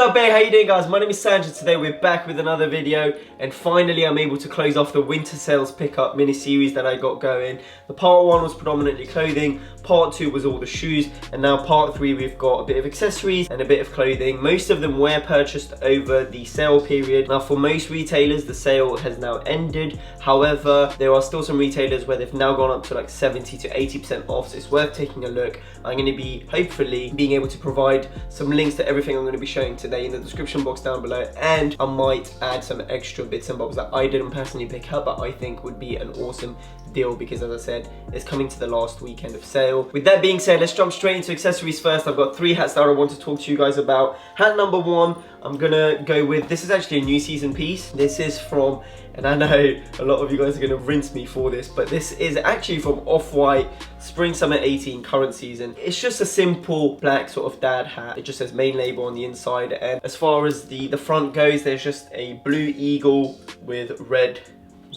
up, babe? How you doing, guys? My name is Sangiev. Today we're back with another video, and finally I'm able to close off the winter sales pickup mini-series that I got going. The part 1 was predominantly clothing, part 2 was all the shoes, and now part 3 we've got a bit of accessories and a bit of clothing. Most of them were purchased over the sale period. Now for most retailers the sale has now ended, however there are still some retailers where they've now gone up to like 70 to 80% off, so it's worth taking a look. I'm going to be hopefully being able to provide some links to everything I'm going to be showing today in the description box down below, and I might add some extra bits and bobs that I didn't personally pick up but I think would be an awesome deal, because as I said, it's coming to the last weekend of sale. With that being said, let's jump straight into accessories first. I've got 3 hats that I want to talk to you guys about. Hat number 1, I'm gonna go with, this is actually a new season piece. This is from, and I know a lot of you guys are gonna rinse me for this, but this is actually from Off-White, Spring Summer 18 current season. It's just a simple black sort of dad hat. It just says main label on the inside, and as far as the front goes, there's just a blue eagle with red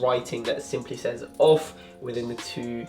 writing that simply says off within the 2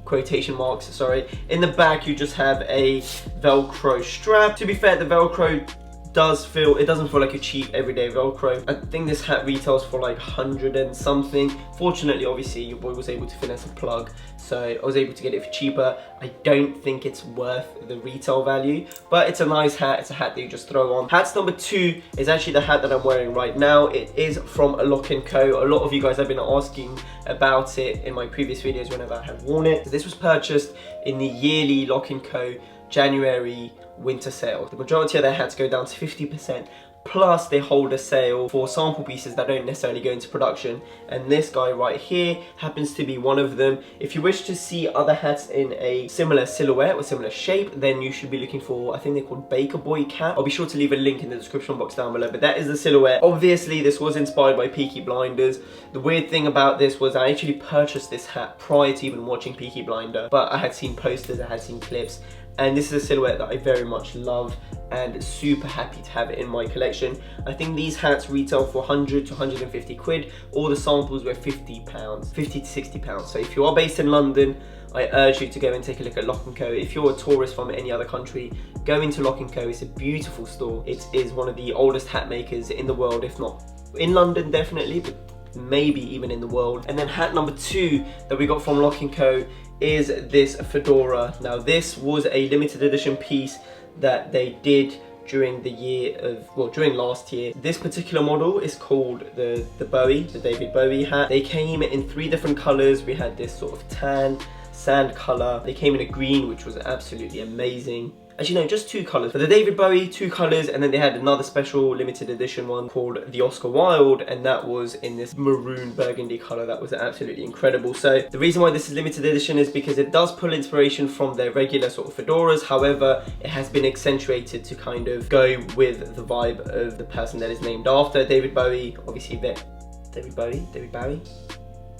quotation marks, sorry. In the back you just have a Velcro strap. To be fair, the Velcro doesn't feel like a cheap everyday Velcro. I think this hat retails for like 100 and something. Fortunately, obviously, your boy was able to finesse a plug, so I was able to get it for cheaper. I don't think it's worth the retail value, but it's a nice hat. It's a hat that you just throw on. Hats number 2 is actually the hat that I'm wearing right now. It is from a Lock & Co. A lot of you guys have been asking about it in my previous videos whenever I have worn it. This was purchased in the yearly Lock & Co. January winter sale. The majority of their hats go down to 50%, plus they hold a sale for sample pieces that don't necessarily go into production, and this guy right here happens to be one of them. If you wish to see other hats in a similar silhouette or similar shape, then you should be looking for, I think they're called Baker Boy Cap. I'll be sure to leave a link in the description box down below, but that is the silhouette. Obviously this was inspired by Peaky Blinders. The weird thing about this was I actually purchased this hat prior to even watching Peaky Blinder, but I had seen posters, I had seen clips, and this is a silhouette that I very much love and super happy to have it in my collection. I think these hats retail for 100 to 150 quid. All the samples were £50, 50 to 60 pounds. So if you are based in London, I urge you to go and take a look at Lock & Co. If you're a tourist from any other country, go into Lock & Co. It's a beautiful store. It is one of the oldest hat makers in the world, if not in London definitely, but maybe even in the world. And then hat number 2 that we got from Lock & Co. is this fedora. Now this was a limited edition piece that they did during the year of, well, during last year. This particular model is called the Bowie, the David Bowie hat. They came in 3 different colors. We had this sort of tan, sand color. They came in a green, which was absolutely amazing. Actually no, just 2 colours. For the David Bowie, 2 colours, and then they had another special limited edition one called the Oscar Wilde, and that was in this maroon burgundy colour. That was absolutely incredible. So the reason why this is limited edition is because it does pull inspiration from their regular sort of fedoras. However, it has been accentuated to kind of go with the vibe of the person that is named after David Bowie. Obviously, David Bowie? David Bowie?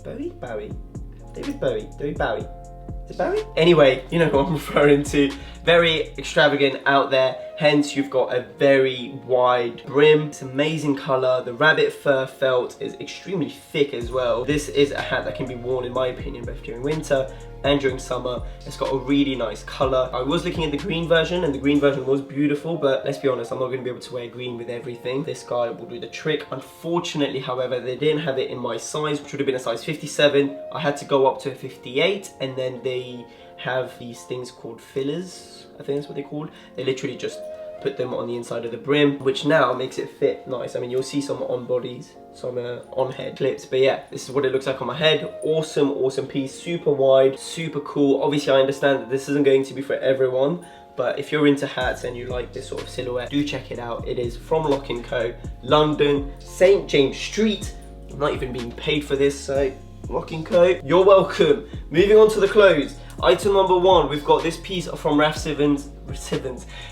Bowie? Bowie? David Bowie? David Bowie? Is it Bowie? Anyway, you know who I'm referring to. Very extravagant out there, hence you've got a very wide brim. It's amazing colour. The rabbit fur felt is extremely thick as well. This is a hat that can be worn, in my opinion, both during winter and during summer. It's got a really nice colour. I was looking at the green version, and the green version was beautiful, but let's be honest, I'm not going to be able to wear green with everything. This guy will do the trick. Unfortunately, however, they didn't have it in my size, which would have been a size 57. I had to go up to a 58, and then they have these things called fillers, I think that's what they're called. They literally just put them on the inside of the brim, which now makes it fit nice. I mean, you'll see some on bodies, some on head clips, but yeah, this is what it looks like on my head. Awesome, awesome piece, super wide, super cool. Obviously, I understand that this isn't going to be for everyone, but if you're into hats and you like this sort of silhouette, do check it out. It is from Lock & Co, London, St. James Street. I'm not even being paid for this, so Lock & Co, you're welcome. Moving on to the clothes. Item number 1, we've got this piece from Raf Simons.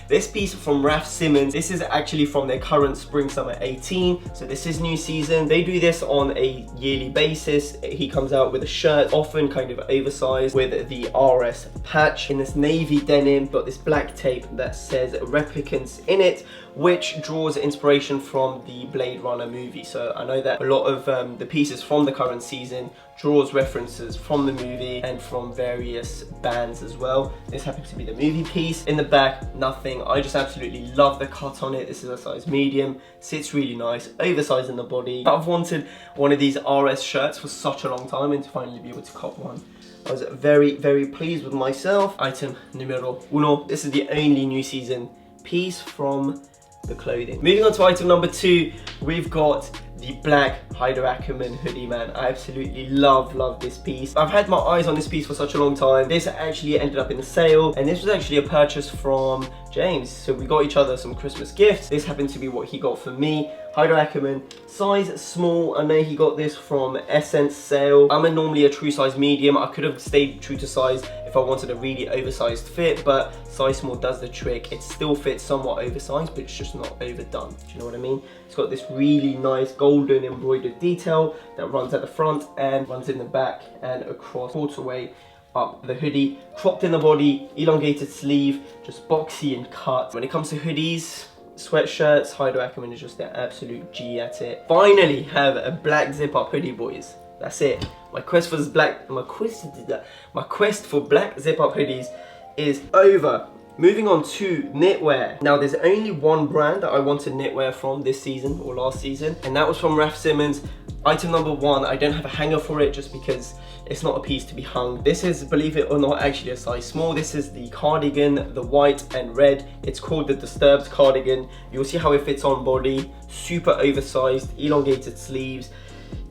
This piece from Raf Simons. This is actually from their current Spring Summer 18. So this is new season. They do this on a yearly basis. He comes out with a shirt, often kind of oversized, with the RS patch in this navy denim. Got this black tape that says replicants in it, which draws inspiration from the Blade Runner movie. So I know that a lot of the pieces from the current season draws references from the movie and from various bands as well. This happens to be the movie piece. In the back, nothing. I just absolutely love the cut on it. This is a size medium, sits really nice, oversized in the body. I've wanted one of these RS shirts for such a long time, and to finally be able to cop one, I was very, very pleased with myself. Item numero uno. This is the only new season piece from the clothing. Moving on to item number 2, we've got the black Haider Ackermann hoodie, man. I absolutely love this piece. I've had my eyes on this piece for such a long time. This actually ended up in the sale, and this was actually a purchase from James. So we got each other some Christmas gifts. This happened to be what he got for me. Haider Ackermann, size small. I know he got this from Essence sale. I'm normally a true size medium. I could have stayed true to size if I wanted a really oversized fit, but size small does the trick. It still fits somewhat oversized, but it's just not overdone. Do you know what I mean? It's got this really nice golden embroidered detail that runs at the front and runs in the back and across all the way up the hoodie. Cropped in the body, elongated sleeve, just boxy and cut. When it comes to hoodies, sweatshirts, Haider Ackermann is just the absolute G at it. Finally have a black zip up hoodie, boys. That's it. My quest for black zip up hoodies is over. Moving on to knitwear. Now there's only one brand that I wanted knitwear from this season or last season, and that was from Raf Simons. Item number 1, I don't have a hanger for it just because it's not a piece to be hung. This is, believe it or not, actually a size small. This is the cardigan, the white and red. It's called the Disturbed cardigan. You'll see how it fits on body. Super oversized, elongated sleeves,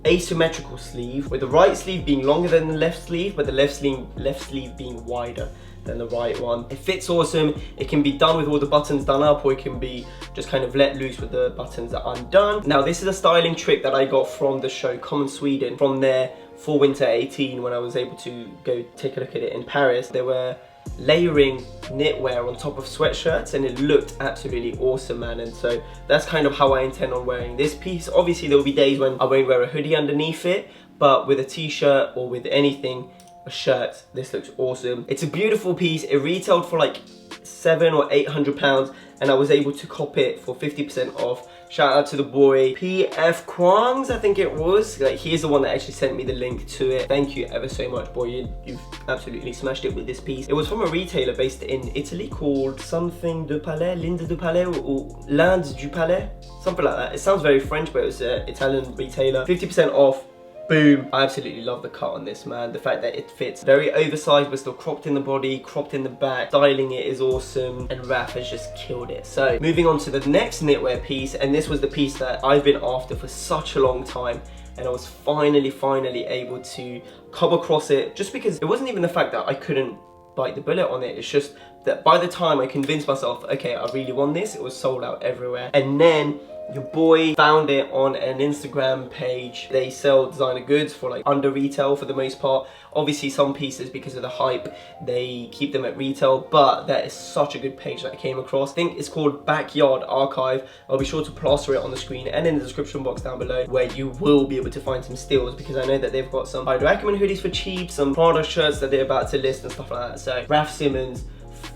asymmetrical sleeve, with the right sleeve being longer than the left sleeve, but the left sleeve being wider than the right one. It fits awesome. It can be done with all the buttons done up, or it can be just kind of let loose with the buttons undone. Now this is a styling trick that I got from the show Common Sweden, from their Fall Winter 18, when I was able to go take a look at it in Paris. They were layering knitwear on top of sweatshirts, and it looked absolutely awesome, man. And so that's kind of how I intend on wearing this piece. Obviously there will be days when I won't wear a hoodie underneath it, but with a t-shirt or with anything, a shirt, this looks awesome. It's a beautiful piece. It retailed for like £700 or £800, and I was able to cop it for 50% off. Shout out to the boy PF Kwangs, I think it was. Like, he's the one that actually sent me the link to it. Thank you ever so much, boy. You've absolutely smashed it with this piece. It was from a retailer based in Italy called something du Palais, Linda du Palais, or L'Inde du Palais, something like that. It sounds very French, but it was an Italian retailer. 50% off. Boom. I absolutely love the cut on this, man. The fact that it fits very oversized but still cropped in the body, cropped in the back. Styling it is awesome, and Raf has just killed it. So moving on to the next knitwear piece, and this was the piece that I've been after for such a long time, and I was finally able to come across it, just because it wasn't even the fact that I couldn't bite the bullet on it. It's just that by the time I convinced myself, okay, I really want this, it was sold out everywhere. And then your boy found it on an Instagram page. They sell designer goods for like under retail for the most part. Obviously some pieces, because of the hype, they keep them at retail, but that is such a good page that I came across. I think it's called Backyard Archive. I'll be sure to plaster it on the screen and in the description box down below, where you will be able to find some steals, because I know that they've got some Haider Ackermann hoodies for cheap, some Prada shirts that they're about to list and stuff like that. So Raf Simons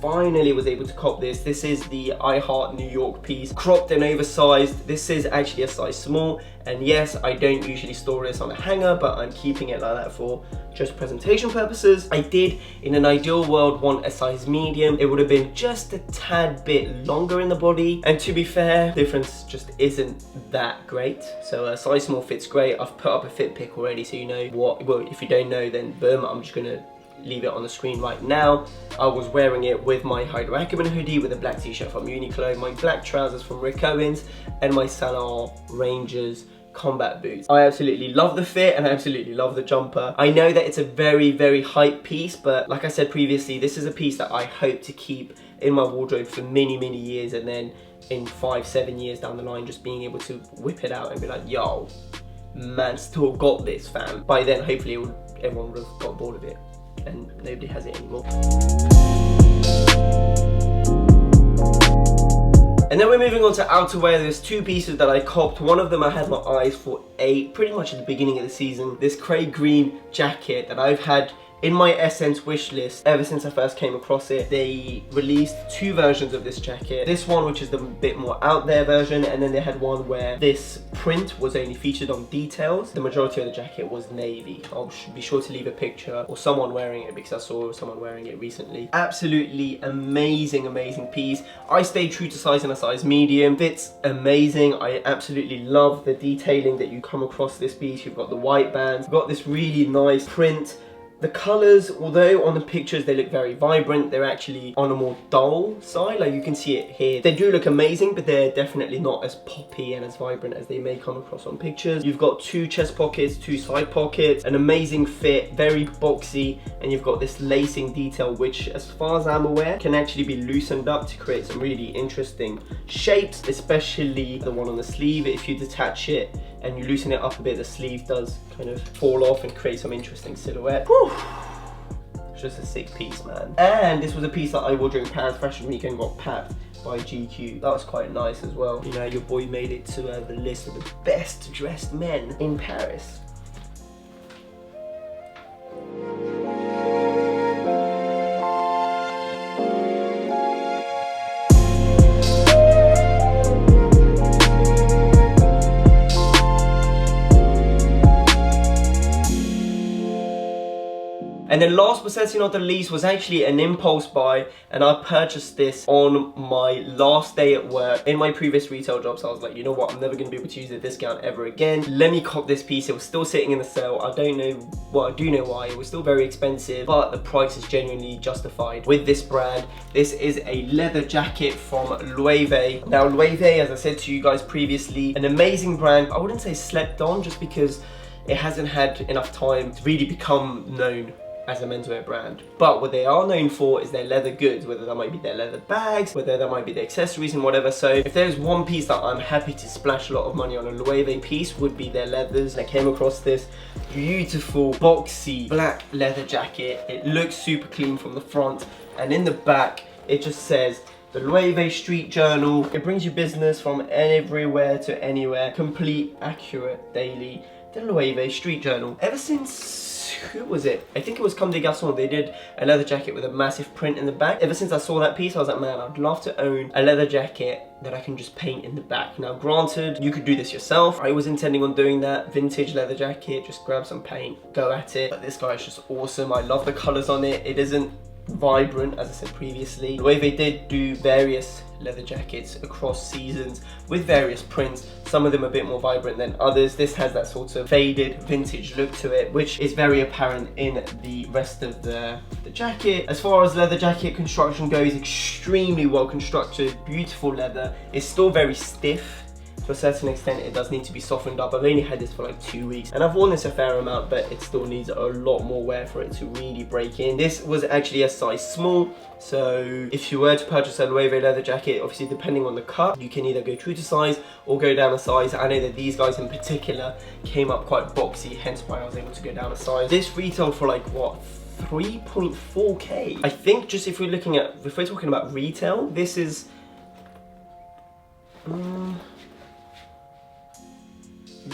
finally was able to cop this. This is the I Heart New York piece, cropped and oversized. This is actually a size small, and yes, I don't usually store this on a hanger, but I'm keeping it like that for just presentation purposes. I did, in an ideal world, want a size medium. It would have been just a tad bit longer in the body, and to be fair, the difference just isn't that great. So a size small fits great. I've put up a fit pic already, so you know what. Well, if you don't know, then boom, I'm just gonna leave it on the screen right now. I was wearing it with my Haider Ackermann hoodie, with a black t-shirt from Uniqlo, my black trousers from Rick Owens, and my Salon Rangers combat boots. I absolutely love the fit, and I absolutely love the jumper. I know that it's a very hype piece, but like I said previously, this is a piece that I hope to keep in my wardrobe for many years, and then in 5-7 years down the line, just being able to whip it out and be like, yo, man, still got this, fam. By then, hopefully everyone would have got bored of it, and nobody has it anymore. And then we're moving on to outerwear. There's two pieces that I copped. One of them I had my eyes for pretty much at the beginning of the season. This Craig green jacket that I've had in my Essence wish list, ever since I first came across it, they released 2 versions of this jacket. This one, which is the bit more out there version, and then they had one where this print was only featured on details. The majority of the jacket was navy. I'll be sure to leave a picture or someone wearing it because I saw someone wearing it recently. Absolutely amazing, amazing piece. I stayed true to size in a size medium. Fits amazing. I absolutely love the detailing that you come across this piece. You've got the white bands, you've got this really nice print. The colours, although on the pictures they look very vibrant, they're actually on a more dull side. Like you can see it here. They do look amazing, but they're definitely not as poppy and as vibrant as they may come across on pictures. You've got 2 chest pockets, 2 side pockets, an amazing fit, very boxy, and you've got this lacing detail, which as far as I'm aware, can actually be loosened up to create some really interesting shapes, especially the one on the sleeve. If you detach it and you loosen it up a bit, the sleeve does kind of fall off and create some interesting silhouette. Whew. It's just a sick piece, man. And this was a piece that I wore during Paris Fashion Week and got packed by GQ. That was quite nice as well. You know, your boy made it to the list of the best dressed men in Paris. And then last but certainly not the least was actually an impulse buy, and I purchased this on my last day at work in my previous retail job. So I was like, you know what, I'm never going to be able to use a discount ever again. Let me cop this piece. It was still sitting in the sale. I don't know, well, I do know why. It was still very expensive, but the price is genuinely justified with this brand. This is a leather jacket from Loewe. Now Loewe, as I said to you guys previously, an amazing brand. I wouldn't say slept on just because it hasn't had enough time to really become known as a menswear brand. But what they are known for is their leather goods, whether that might be their leather bags, whether that might be the accessories and whatever. So if there's one piece that I'm happy to splash a lot of money on a Loewe piece, would be their leathers. I came across this beautiful boxy black leather jacket. It looks super clean from the front, and in the back it just says the Loewe Street Journal. It brings you business from everywhere to anywhere. Complete, accurate, daily. The Loewe Street Journal. Ever since, who was it? I think it was Comme des Garçons. They did a leather jacket with a massive print in the back. Ever since I saw that piece, I was like, man, I'd love to own a leather jacket that I can just paint in the back. Now, granted, you could do this yourself. I was intending on doing that. Vintage leather jacket, just grab some paint, go at it. But this guy is just awesome. I love the colors on it. It isn't vibrant, as I said previously. Loewe did do various leather jackets across seasons with various prints, some of them a bit more vibrant than others. This has that sort of faded vintage look to it, which is very apparent in the rest of the jacket. As far as leather jacket construction goes, extremely well constructed, beautiful leather. It's still very stiff. To a certain extent, it does need to be softened up. I've only had this for like 2 weeks, and I've worn this a fair amount, but it still needs a lot more wear for it to really break in. This was actually a size small, so if you were to purchase a Loewe leather jacket, obviously depending on the cut, you can either go true to size or go down a size. I know that these guys in particular came up quite boxy, hence why I was able to go down a size. This retailed for like, what, 3.4k? I think just if we're talking about retail, this is...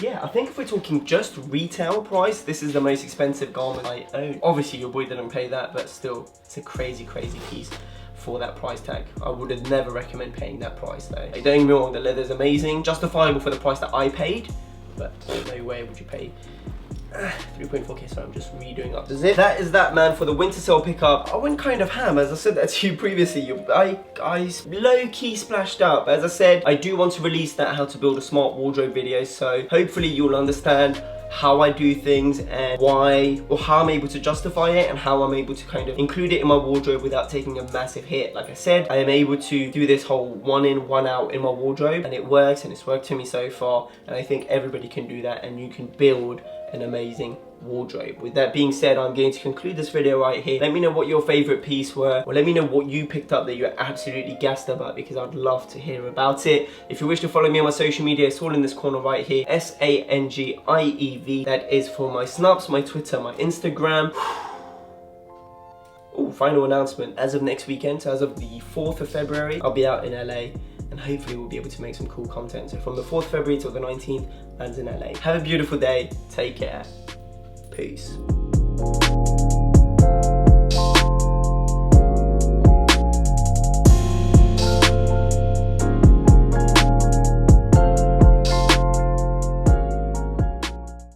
yeah, I think if we're talking just retail price, this is the most expensive garment I own. Obviously, your boy didn't pay that, but still, it's a crazy, crazy piece for that price tag. I would have never recommend paying that price though. Like, don't get me wrong, the leather's amazing, justifiable for the price that I paid, but no way would you pay 3.4k, sorry, I'm just redoing up the zip. That is that, man, for the winter sale pickup. I went kind of ham, as I said that to you previously. I low-key splashed up. As I said, I do want to release that how to build a smart wardrobe video, so hopefully you'll understand how I do things and why, or how I'm able to justify it and how I'm able to kind of include it in my wardrobe without taking a massive hit. Like I said, I am able to do this whole one in, one out in my wardrobe, and it works, and it's worked for me so far, and I think everybody can do that, and you can build an amazing wardrobe. With that being said, I'm going to conclude this video right here. Let me know what your favorite piece were, or let me know what you picked up that you're absolutely gassed about, because I'd love to hear about it. If you wish to follow me on my social media, it's all in this corner right here, Sangiev. That is for my Snupps, my Twitter, my Instagram. Oh, final announcement. As of next weekend, so as of the 4th of February, I'll be out in LA, and hopefully we'll be able to make some cool content. So from the 4th of February till the 19th, man's in LA. Have a beautiful day. Take care. Peace.